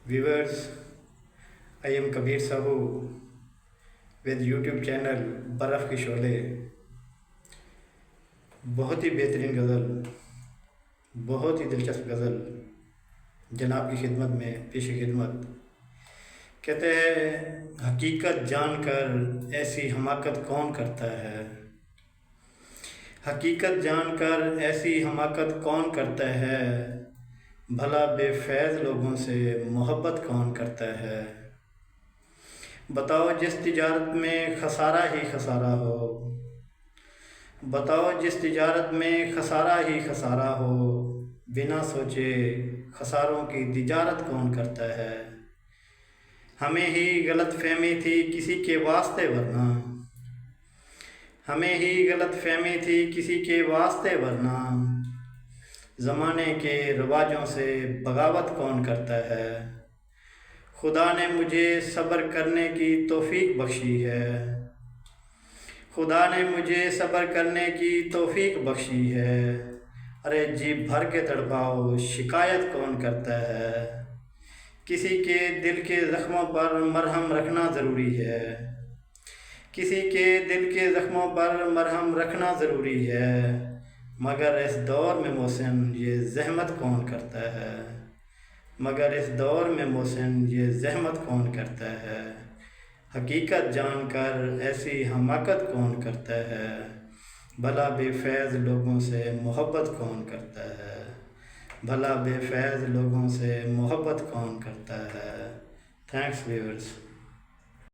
Viewers, I am Kabir Sahu with YouTube channel बर्फ़ के शोले। बहुत ही बेहतरीन गज़ल, बहुत ही दिलचस्प गज़ल जनाब की खिदमत में पेश खिदमत। कहते हैं हकीकत जानकर ऐसी हमाकत कौन करता है, हकीकत जानकर ऐसी हमाकत कौन करता है, भला बेफैज़ लोगों से मोहब्बत कौन करता है। बताओ जिस तिजारत में खसारा ही खसारा हो, बताओ जिस तिजारत में खसारा ही खसारा हो, बिना सोचे खसारों की तिजारत कौन करता है। हमें ही गलत फहमी थी किसी के वास्ते वरना, हमें ही गलत फहमी थी किसी के वास्ते वरना, ज़माने के रवाजों से बगावत कौन करता है। खुदा ने मुझे सब्र करने की तौफीक बख्शी है, खुदा ने मुझे सब्र करने की तौफीक बख्शी है। अरे जी भर के तड़पाओ शिकायत कौन करता है। किसी के दिल के ज़ख्मों पर मरहम रखना ज़रूरी है, किसी के दिल के ज़ख्मों पर मरहम रखना ज़रूरी है, मगर इस दौर में मोहसिन ये ज़हमत कौन करता है, मगर इस दौर में मोहसिन ये ज़हमत कौन करता है। हकीकत जानकर ऐसी हमाकत कौन करता है, भला बेफैज़ लोगों से मोहब्बत कौन करता है, भला बेफैज़ लोगों से मोहब्बत कौन करता है। Thanks viewers.